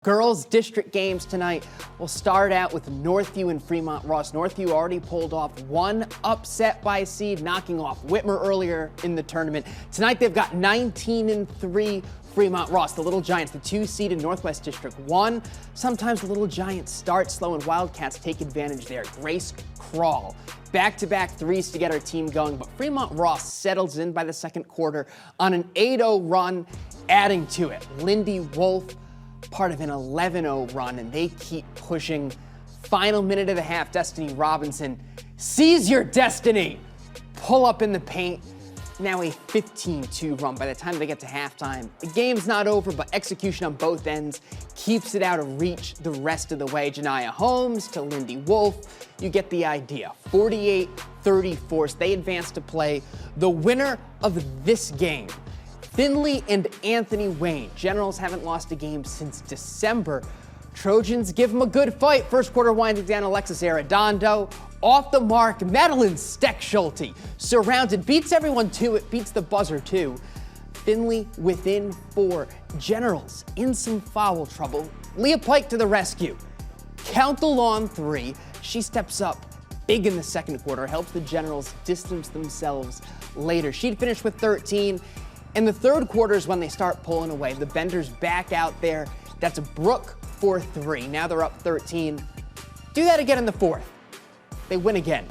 Girls district games tonight. We'll start out with Northview and Fremont Ross. Northview already pulled off one upset by seed, knocking off Whitmer earlier in the tournament. Tonight they've got 19-3 Fremont Ross, the Little Giants, the 2 seed in Northwest District 1. Sometimes the Little Giants start slow and Wildcats take advantage there. Grace Crawl. Back-to-back threes to get our team going, but Fremont Ross settles in by the second quarter on an 8-0 run, adding to it. Lindy Wolf, part of an 11-0 run, and they keep pushing. Final minute of the half, Destiny Robinson, seize your destiny, pull up in the paint. Now a 15-2 run by the time they get to halftime. The game's not over, but execution on both ends keeps it out of reach the rest of the way. Janiyah Holmes to Lindy Wolf, you get the idea. 48-34, they advance to play the winner of this game. Finley and Anthony Wayne. Generals haven't lost a game since December. Trojans give them a good fight. First quarter winding down. Alexis Arredondo off the mark. Madeline Steckschulte surrounded. Beats everyone to it. Beats the buzzer too. Finley within 4. Generals in some foul trouble. Leah Pike to the rescue. Count the long 3. She steps up big in the second quarter. Helps the Generals distance themselves later. She'd finish with 13. In the third quarter is when they start pulling away. The Benders back out there. That's Brooke for 3. Now they're up 13. Do that again in the fourth. They win again.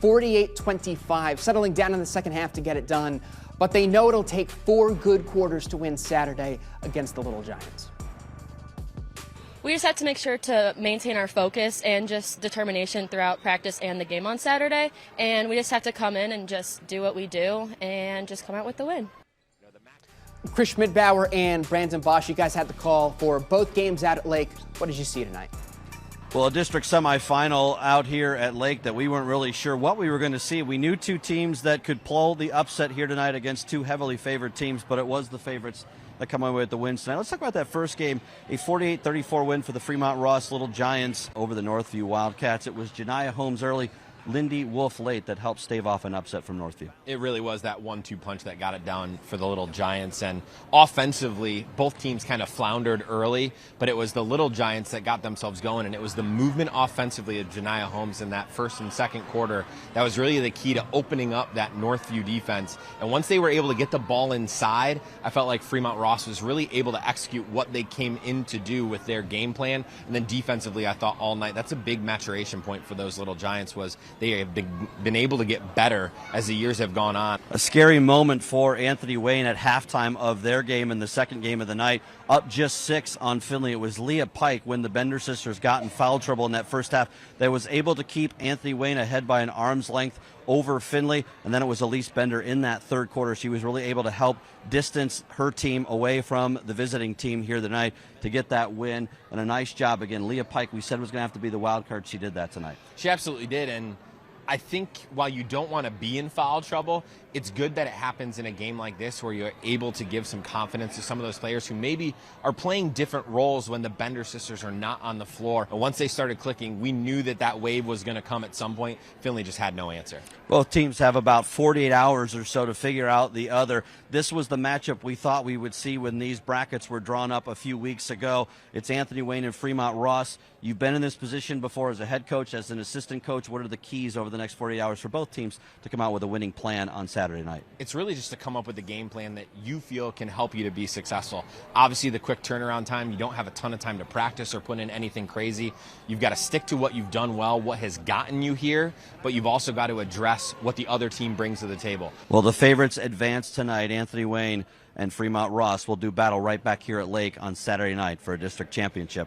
48-25, settling down in the second half to get it done. But they know it'll take 4 good quarters to win Saturday against the Little Giants. We just have to make sure to maintain our focus and just determination throughout practice and the game on Saturday. And we just have to come in and just do what we do and just come out with the win. Chris Schmidbauer and Brandon Bosch, you guys had the call for both games out at Lake. What did you see tonight? Well, a district semifinal out here at Lake that we weren't really sure what we were going to see. We knew 2 teams that could pull the upset here tonight against 2 heavily favored teams, but it was the favorites that come away with the wins tonight. Let's talk about that first game, a 48-34 win for the Fremont Ross Little Giants over the Northview Wildcats. It was Janiyah Holmes early, Lindy Wolf late that helped stave off an upset from Northview. It really was that 1-2 punch that got it down for the Little Giants. And offensively, both teams kind of floundered early, but it was the Little Giants that got themselves going, and it was the movement offensively of Janiyah Holmes in that first and second quarter that was really the key to opening up that Northview defense. And once they were able to get the ball inside, I felt like Fremont Ross was really able to execute what they came in to do with their game plan. And then defensively, I thought all night, that's a big maturation point for those Little Giants, was they have been able to get better as the years have gone on. A scary moment for Anthony Wayne at halftime of their game in the second game of the night. Up just 6 on Finley. It was Leah Pike, when the Bender sisters got in foul trouble in that first half, that was able to keep Anthony Wayne ahead by an arm's length over Finley. And then it was Elise Bender in that third quarter. She was really able to help distance her team away from the visiting team here tonight to get that win. And a nice job again. Leah Pike, we said was going to have to be the wild card. She did that tonight. She absolutely did. And I think while you don't want to be in foul trouble, it's good that it happens in a game like this where you're able to give some confidence to some of those players who maybe are playing different roles when the Bender sisters are not on the floor. And once they started clicking, we knew that that wave was going to come at some point. Finley just had no answer. Both teams have about 48 hours or so to figure out the other. This was the matchup we thought we would see when these brackets were drawn up a few weeks ago. It's Anthony Wayne and Fremont Ross. You've been in this position before as a head coach, as an assistant coach. What are the keys over the next 48 hours for both teams to come out with a winning plan on Saturday night? It's really just to come up with a game plan that you feel can help you to be successful. Obviously, the quick turnaround time, you don't have a ton of time to practice or put in anything crazy. You've got to stick to what you've done well, what has gotten you here, but you've also got to address what the other team brings to the table. Well, the favorites advance tonight. Anthony Wayne and Fremont Ross will do battle right back here at Lake on Saturday night for a district championship.